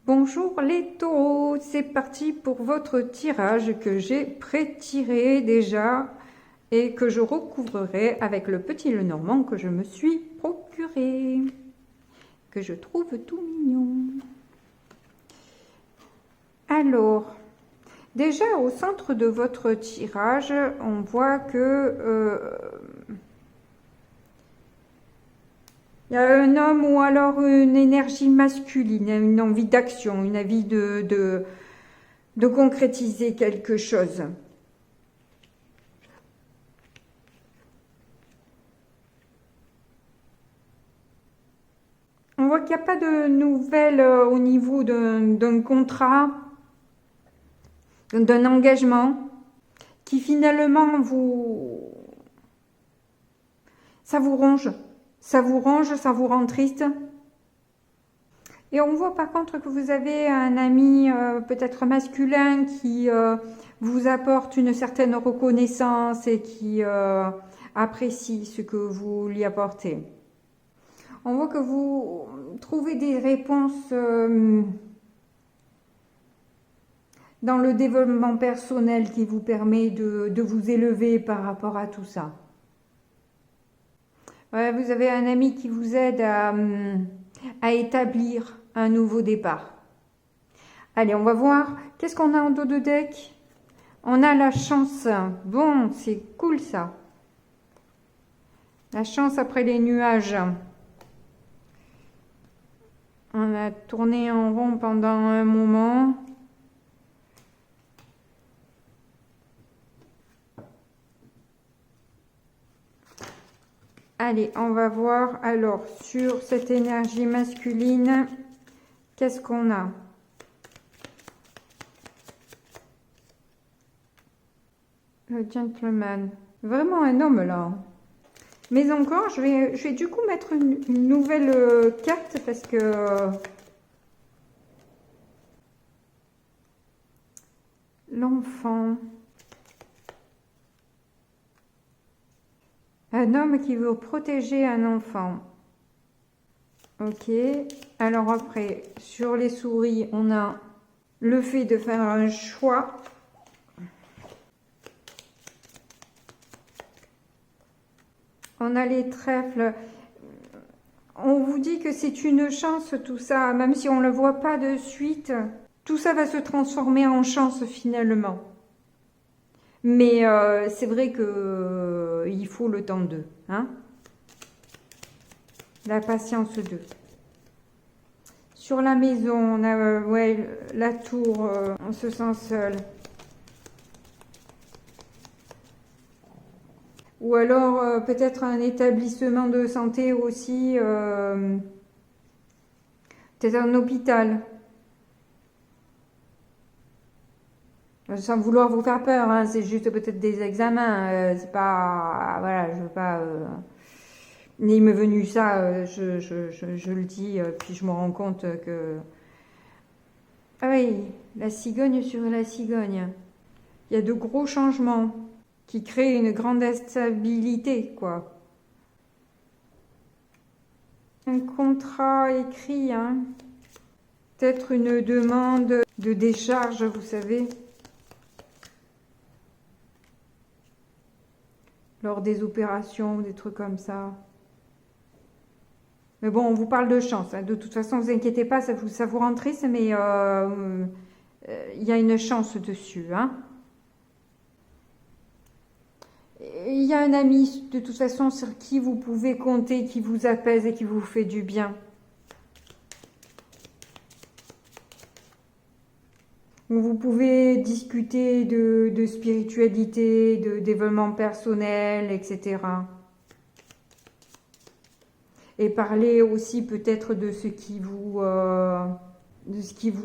Bonjour les taureaux, c'est parti pour votre tirage que j'ai pré-tiré déjà et que je recouvrerai avec le petit Lenormand que je me suis procuré, que je trouve tout mignon. Alors, déjà au centre de votre tirage, on voit que il y a un homme ou alors une énergie masculine, une envie d'action, une envie de concrétiser quelque chose. On voit qu'il n'y a pas de nouvelles au niveau d'un contrat, d'un engagement, qui finalement ça vous ronge, ça vous rend triste. Et on voit par contre que vous avez un ami peut-être masculin qui vous apporte une certaine reconnaissance et qui apprécie ce que vous lui apportez. On voit que vous trouvez des réponses dans le développement personnel qui vous permet de vous élever par rapport à tout ça. Ouais, vous avez un ami qui vous aide à établir un nouveau départ. Allez, on va voir. Qu'est-ce qu'on a en dos de deck? On a la chance. Bon, c'est cool ça. La chance après les nuages. On a tourné en rond pendant un moment. Allez, on va voir alors sur cette énergie masculine, qu'est-ce qu'on a? Le gentleman. Vraiment un homme là. Mais encore, je vais du coup mettre une nouvelle carte parce que l'enfant. Un homme qui veut protéger un enfant. Ok. Alors après, sur les souris, on a le fait de faire un choix. On a les trèfles. On vous dit que c'est une chance tout ça, même si on ne le voit pas de suite. Tout ça va se transformer en chance finalement. Mais c'est vrai que il faut le temps d'eux. Hein, la patience d'eux. Sur la maison, on a ouais, la tour, on se sent seul. Ou alors peut-être un établissement de santé aussi, peut-être un hôpital. Sans vouloir vous faire peur, hein, c'est juste peut-être des examens, c'est pas... Voilà, je veux pas... il m'est venu ça, je le dis, puis je me rends compte que... Ah oui, la cigogne sur la cigogne. Il y a de gros changements qui créent une grande instabilité, quoi. Un contrat écrit, hein. Peut-être une demande de décharge, vous savez. Lors des opérations, des trucs comme ça. Mais bon, on vous parle de chance. Hein. De toute façon, ne vous inquiétez pas, ça vous rend triste, mais il y a une chance dessus. Hein. Il y a un ami, de toute façon, sur qui vous pouvez compter, qui vous apaise et qui vous fait du bien. Vous pouvez discuter de spiritualité, de développement personnel, etc. Et parler aussi peut-être de ce qui vous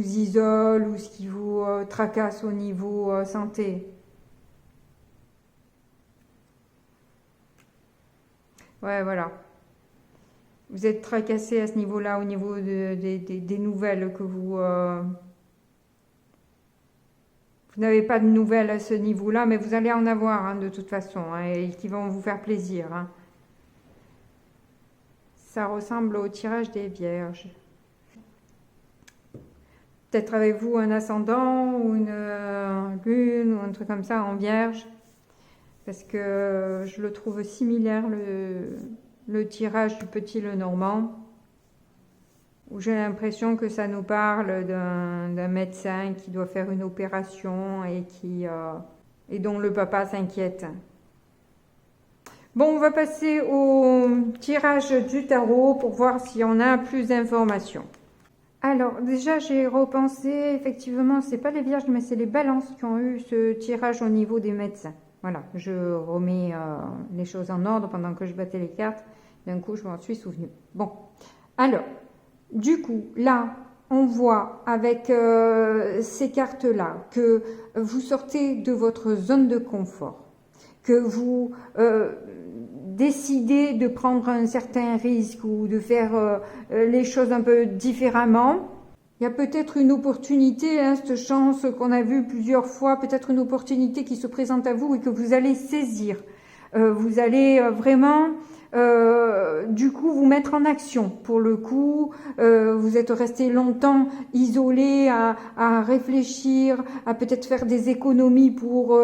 isole ou ce qui vous tracasse au niveau santé. Ouais, voilà. Vous êtes tracassé à ce niveau-là, au niveau des nouvelles que vous n'avez pas de nouvelles à ce niveau-là, mais vous allez en avoir hein, de toute façon, hein, et qui vont vous faire plaisir. Hein. Ça ressemble au tirage des vierges. peut-être avec vous un ascendant ou une lune ou un truc comme ça en vierge. Parce que je le trouve similaire, le tirage du petit Lenormand. Où j'ai l'impression que ça nous parle d'un médecin qui doit faire une opération et dont le papa s'inquiète. Bon, on va passer au tirage du tarot pour voir si on a plus d'informations. Alors, déjà, j'ai repensé, effectivement, c'est pas les vierges, mais c'est les balances qui ont eu ce tirage au niveau des médecins. Voilà, je remets les choses en ordre pendant que je battais les cartes. D'un coup, je m'en suis souvenu. Bon, alors, du coup, là, on voit avec ces cartes-là que vous sortez de votre zone de confort, que vous décidez de prendre un certain risque ou de faire les choses un peu différemment. Il y a peut-être une opportunité, hein, cette chance qu'on a vue plusieurs fois, peut-être une opportunité qui se présente à vous et que vous allez saisir. Vous allez vraiment... du coup vous mettre en action pour le coup. Vous êtes resté longtemps isolé à réfléchir, à peut-être faire des économies pour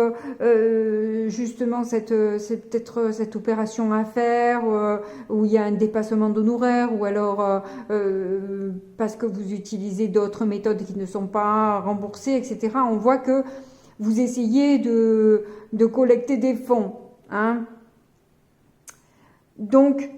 justement c'est peut-être cette opération à faire où il y a un dépassement d'honoraires ou alors parce que vous utilisez d'autres méthodes qui ne sont pas remboursées, etc. On voit que vous essayez de collecter des fonds, hein. Donc,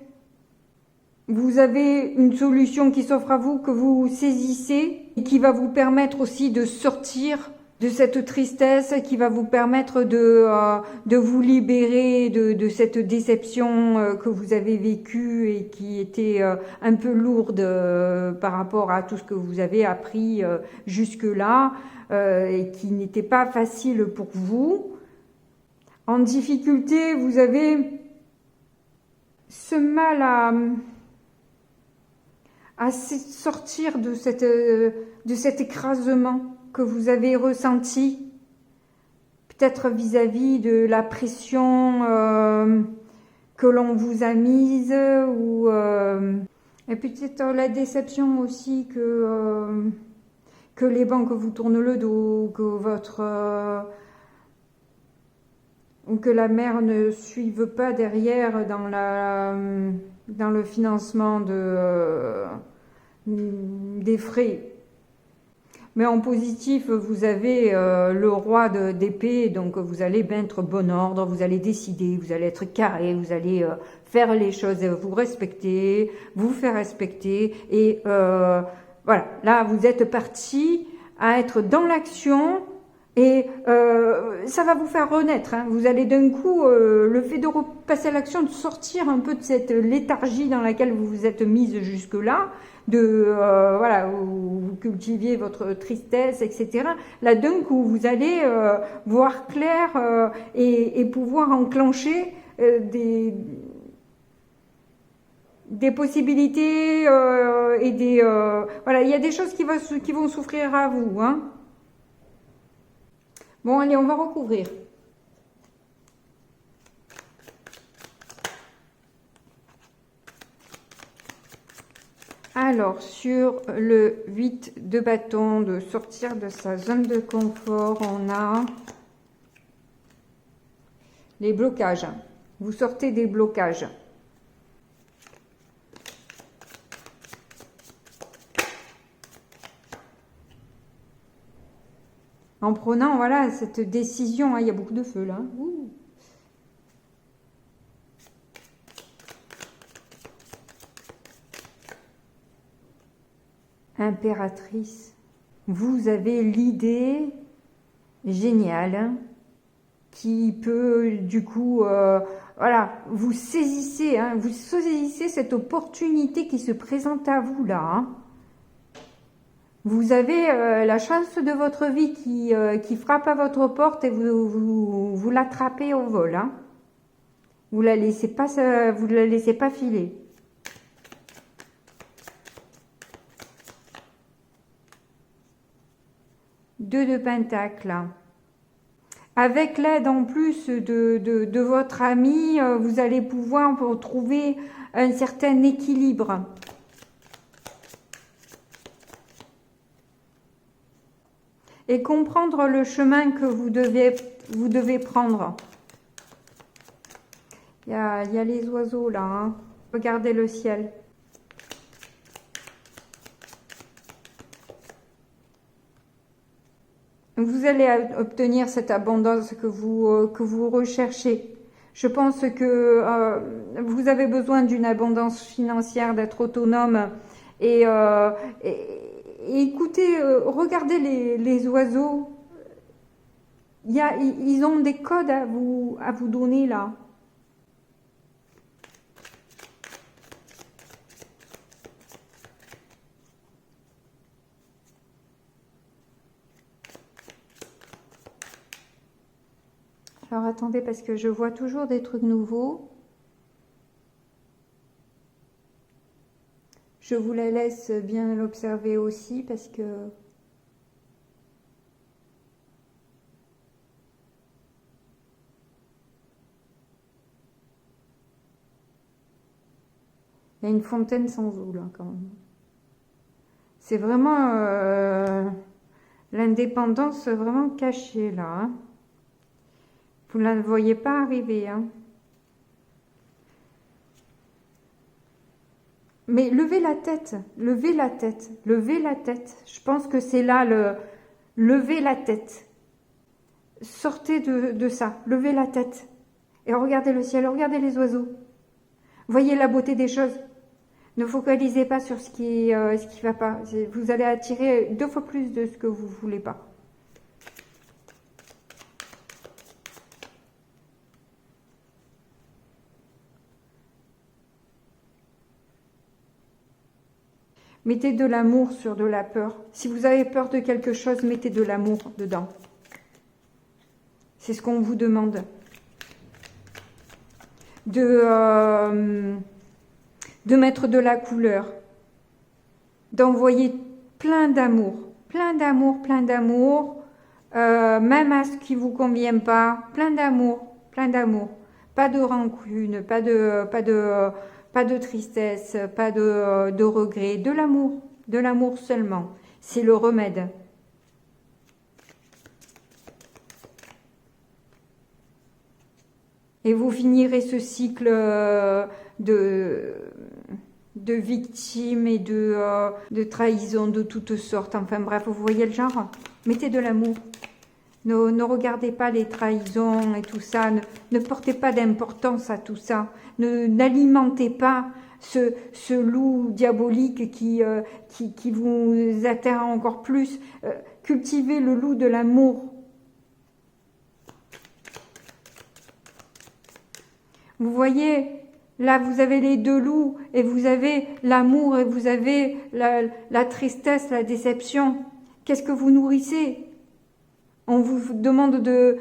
vous avez une solution qui s'offre à vous, que vous saisissez, et qui va vous permettre aussi de sortir de cette tristesse, qui va vous permettre de vous libérer de cette déception que vous avez vécue et qui était un peu lourde par rapport à tout ce que vous avez appris jusque-là et qui n'était pas facile pour vous. En difficulté, vous avez ce mal à sortir de cet écrasement que vous avez ressenti, peut-être vis-à-vis de la pression que l'on vous a mise, ou et peut-être la déception aussi que les banques vous tournent le dos, ou que la mère ne suive pas derrière dans le financement des frais. Mais en positif, vous avez le roi d'épée, donc vous allez mettre bon ordre, vous allez décider, vous allez être carré, vous allez faire les choses, vous respecter, vous faire respecter. Et voilà, là vous êtes parti à être dans l'action. Et ça va vous faire renaître, hein. Vous allez d'un coup, le fait de repasser à l'action, de sortir un peu de cette léthargie dans laquelle vous vous êtes mise jusque-là, voilà, où vous cultiviez votre tristesse, etc. Là, d'un coup, vous allez voir clair et pouvoir enclencher des possibilités et des... voilà, il y a des choses qui vont s'offrir à vous, hein. Bon, allez, on va recouvrir. Alors, sur le 8 de bâton, de sortir de sa zone de confort, on a les blocages. Vous sortez des blocages. En prenant, voilà, cette décision, hein, il y a beaucoup de feu là. Ouh. Impératrice. Vous avez l'idée géniale qui peut, du coup, voilà, vous saisissez cette opportunité qui se présente à vous là, hein. Vous avez la chance de votre vie qui frappe à votre porte et vous l'attrapez au vol, hein. Vous la laissez pas filer. Deux de pentacles. Avec l'aide en plus de votre ami, vous allez pouvoir trouver un certain équilibre. et comprendre le chemin que vous devez prendre. Il y a les oiseaux là, hein. Regardez le ciel. Vous allez obtenir cette abondance que vous recherchez. Je pense que vous avez besoin d'une abondance financière, d'être autonome. Et écoutez, regardez les oiseaux. Ils ont des codes à vous donner là. Alors attendez, parce que je vois toujours des trucs nouveaux. Je vous la laisse bien l'observer aussi, parce que... il y a une fontaine sans eau, là, quand même. C'est vraiment l'indépendance vraiment cachée, là, hein. Vous ne la voyez pas arriver, hein. Mais levez la tête, levez la tête, levez la tête. Je pense que c'est là le... Levez la tête. Sortez de ça, levez la tête. Et regardez le ciel, regardez les oiseaux. Voyez la beauté des choses. Ne focalisez pas sur ce qui va pas. Vous allez attirer 2 fois plus de ce que vous voulez pas. Mettez de l'amour sur de la peur. Si vous avez peur de quelque chose, mettez de l'amour dedans. C'est ce qu'on vous demande. De mettre de la couleur. D'envoyer plein d'amour. Plein d'amour, plein d'amour. Même à ce qui ne vous convient pas. Plein d'amour, plein d'amour. Pas de rancune, pas de tristesse, pas de regret, de l'amour seulement. C'est le remède. Et vous finirez ce cycle de victimes et de trahison de toutes sortes. Enfin bref, vous voyez le genre. Mettez de l'amour. Ne regardez pas les trahisons et tout ça. Ne portez pas d'importance à tout ça. N'alimentez pas ce loup diabolique qui vous atteint encore plus. Cultivez le loup de l'amour. Vous voyez, là vous avez les 2 loups et vous avez l'amour et vous avez la tristesse, la déception. Qu'est-ce que vous nourrissez? On vous demande de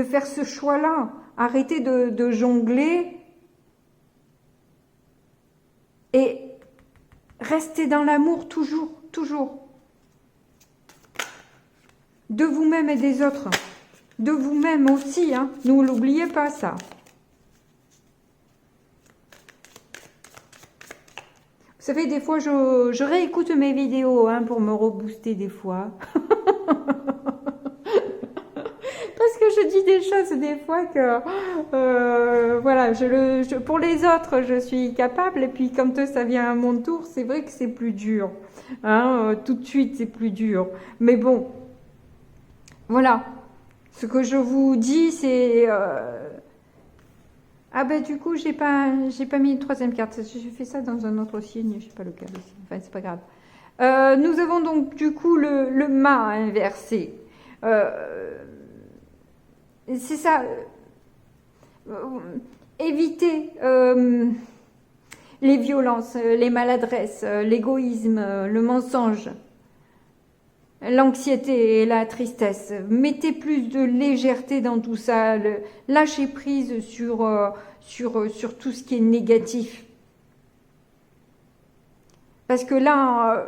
faire ce choix-là. Arrêtez de jongler et restez dans l'amour toujours, toujours. De vous-même et des autres. De vous-même aussi, hein. Ne l'oubliez pas ça. Vous savez, des fois, je réécoute mes vidéos hein, pour me rebooster des fois. Parce que je dis des choses des fois que, voilà, pour les autres, je suis capable. Et puis, quand ça vient à mon tour, c'est vrai que c'est plus dur. Hein, tout de suite, c'est plus dur. Mais bon, voilà. Ce que je vous dis, c'est... Ah ben du coup, j'ai pas mis une 3e carte. J'ai fait ça dans un autre signe, je sais pas lequel aussi. Enfin, c'est pas grave. Nous avons donc du coup le mât inversé. C'est ça. Évitez les violences, les maladresses, l'égoïsme, le mensonge, l'anxiété et la tristesse. Mettez plus de légèreté dans tout ça. Lâchez prise sur tout ce qui est négatif. Parce que là,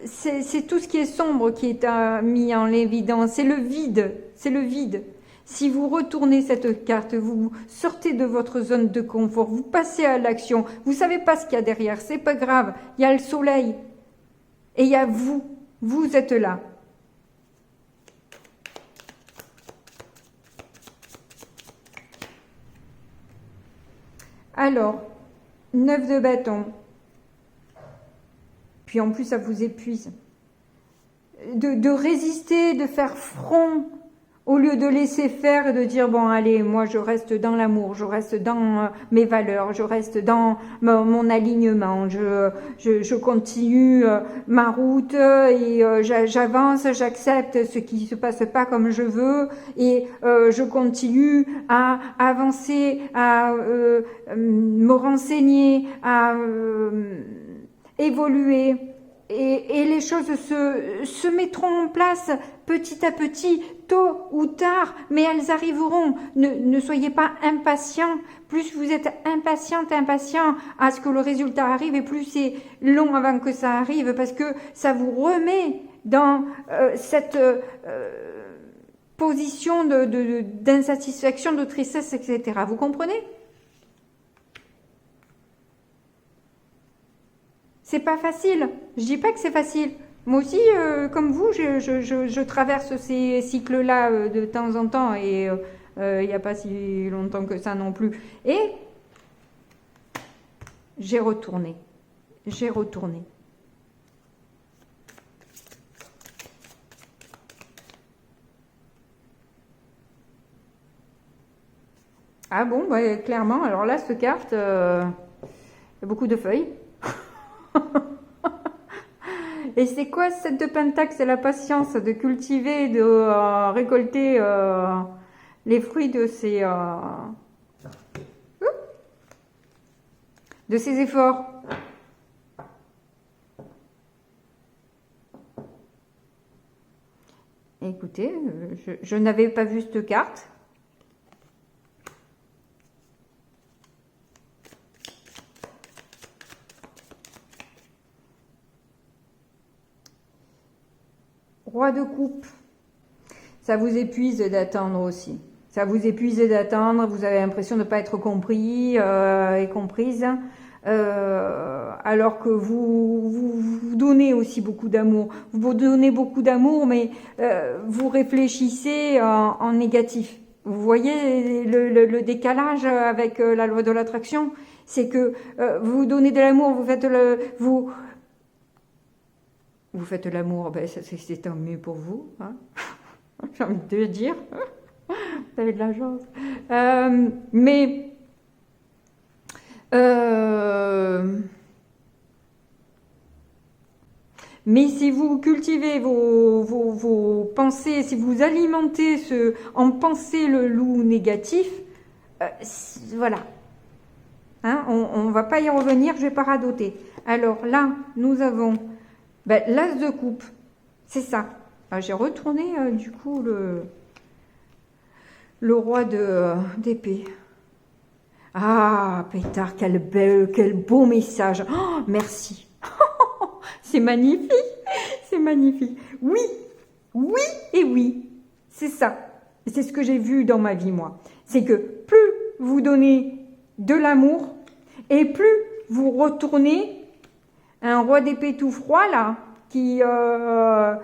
c'est tout ce qui est sombre qui est mis en évidence. C'est le vide. C'est le vide. Si vous retournez cette carte, vous sortez de votre zone de confort, vous passez à l'action. Vous savez pas ce qu'il y a derrière, c'est pas grave. Il y a le soleil et il y a vous. Vous êtes là. Alors, 9 de bâton. Puis en plus, ça vous épuise. De résister, de faire front, au lieu de laisser faire et de dire, bon, allez, moi, je reste dans l'amour, je reste dans mes valeurs, je reste dans mon alignement, je continue ma route et j'avance, j'accepte ce qui se passe pas comme je veux et je continue à avancer, à me renseigner, à évoluer. Et les choses se mettront en place petit à petit, tôt ou tard, mais elles arriveront. Ne soyez pas impatients. Plus vous êtes impatient à ce que le résultat arrive, et plus c'est long avant que ça arrive, parce que ça vous remet dans cette position d'insatisfaction, de tristesse, etc. Vous comprenez ? C'est pas facile. Je dis pas que c'est facile. Moi aussi, comme vous, je traverse ces cycles-là de temps en temps et il n'y a pas si longtemps que ça non plus. Et j'ai retourné. J'ai retourné. Ah bon, bah, clairement. Alors là, cette carte, il y a beaucoup de feuilles. Et c'est quoi cette de Pentacle? C'est la patience de cultiver, de récolter les fruits de ces efforts. Écoutez, je n'avais pas vu cette carte. Roi de coupe, ça vous épuise d'attendre aussi. Ça vous épuise d'attendre, vous avez l'impression de ne pas être compris et comprise, alors que vous donnez aussi beaucoup d'amour. Vous donnez beaucoup d'amour, mais vous réfléchissez en négatif. Vous voyez le décalage avec la loi de l'attraction, c'est que vous donnez de l'amour, vous faites l'amour, ben c'est tant mieux pour vous, hein. J'ai envie de le dire. Vous avez de la chance. Mais si vous cultivez vos pensées, si vous alimentez en pensée le loup négatif, voilà. Hein, on ne va pas y revenir, je vais pas radoter. Alors là, nous avons l'as de coupe, c'est ça. J'ai retourné du coup le roi d'épée. Ah, pétard, quel beau message. Oh, merci. C'est magnifique, c'est magnifique. Oui, oui et oui, c'est ça. C'est ce que j'ai vu dans ma vie, moi. C'est que plus vous donnez de l'amour et plus vous retournez un roi d'épée tout froid, là, qui a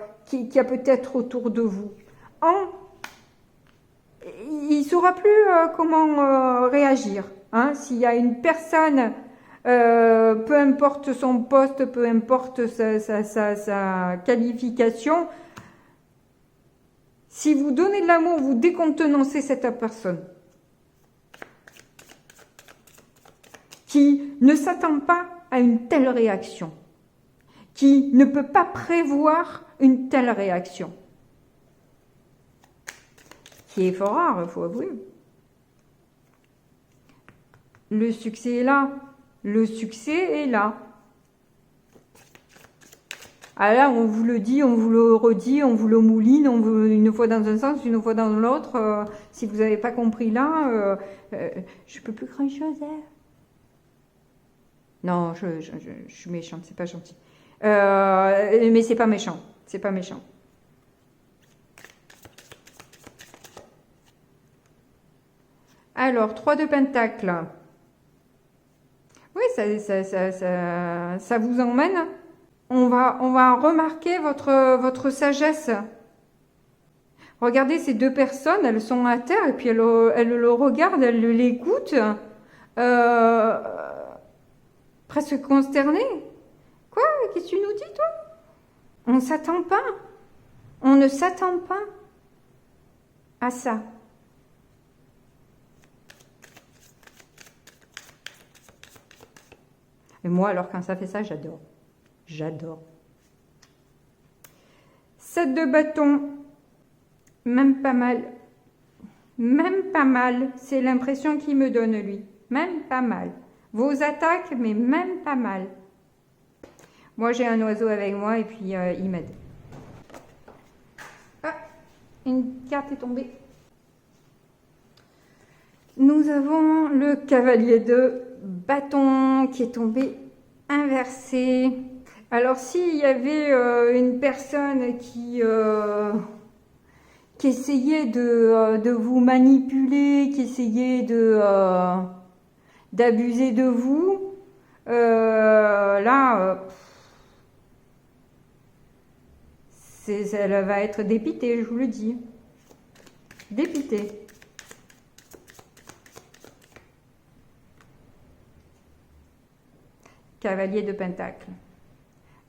peut-être autour de vous. Il ne saura plus comment réagir. Hein, s'il y a une personne, peu importe son poste, peu importe sa qualification, si vous donnez de l'amour, vous décontenancez cette personne qui ne s'attend pas à une telle réaction, qui ne peut pas prévoir une telle réaction, qui est fort rare, il faut avouer. Le succès est là. Le succès est là. Ah là, on vous le dit, on vous le redit, on vous le mouline, on vous, une fois dans un sens, une fois dans l'autre. Si vous n'avez pas compris là, je peux plus grand-chose. Hein. Non, je suis méchante, c'est pas gentil. Mais c'est pas méchant, c'est pas méchant. Alors, 3 de Pentacle. Oui, ça vous emmène. On va remarquer votre sagesse. Regardez ces deux personnes, elles sont à terre et puis elles le regardent, elles l'écoutent. presque consterné. Quoi? Qu'est-ce que tu nous dis, toi? On ne s'attend pas. On ne s'attend pas à ça. Et moi, alors quand ça fait ça, j'adore. J'adore. 7 de bâton. Même pas mal. Même pas mal. C'est l'impression qu'il me donne, lui. Même pas mal. Vos attaques, mais même pas mal. Moi, j'ai un oiseau avec moi et puis il m'aide. Ah, une carte est tombée. Nous avons le cavalier de bâton qui est tombé inversé. Alors, s'il y avait une personne qui essayait de vous manipuler, qui essayait d'abuser de vous, là, elle va être dépitée, je vous le dis. Dépitée. Cavalier de Pentacle.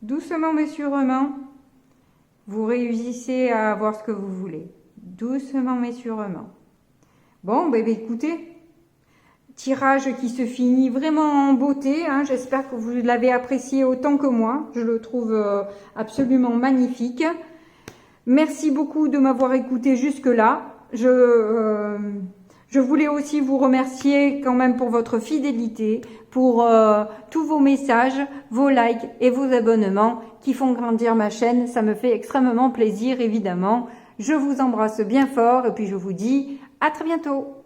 Doucement mais sûrement, vous réussissez à avoir ce que vous voulez. Doucement mais sûrement. Bon, ben écoutez, tirage qui se finit vraiment en beauté. Hein. J'espère que vous l'avez apprécié autant que moi. Je le trouve absolument magnifique. Merci beaucoup de m'avoir écouté jusque-là. Je voulais aussi vous remercier quand même pour votre fidélité, pour tous vos messages, vos likes et vos abonnements qui font grandir ma chaîne. Ça me fait extrêmement plaisir, évidemment. Je vous embrasse bien fort et puis je vous dis à très bientôt.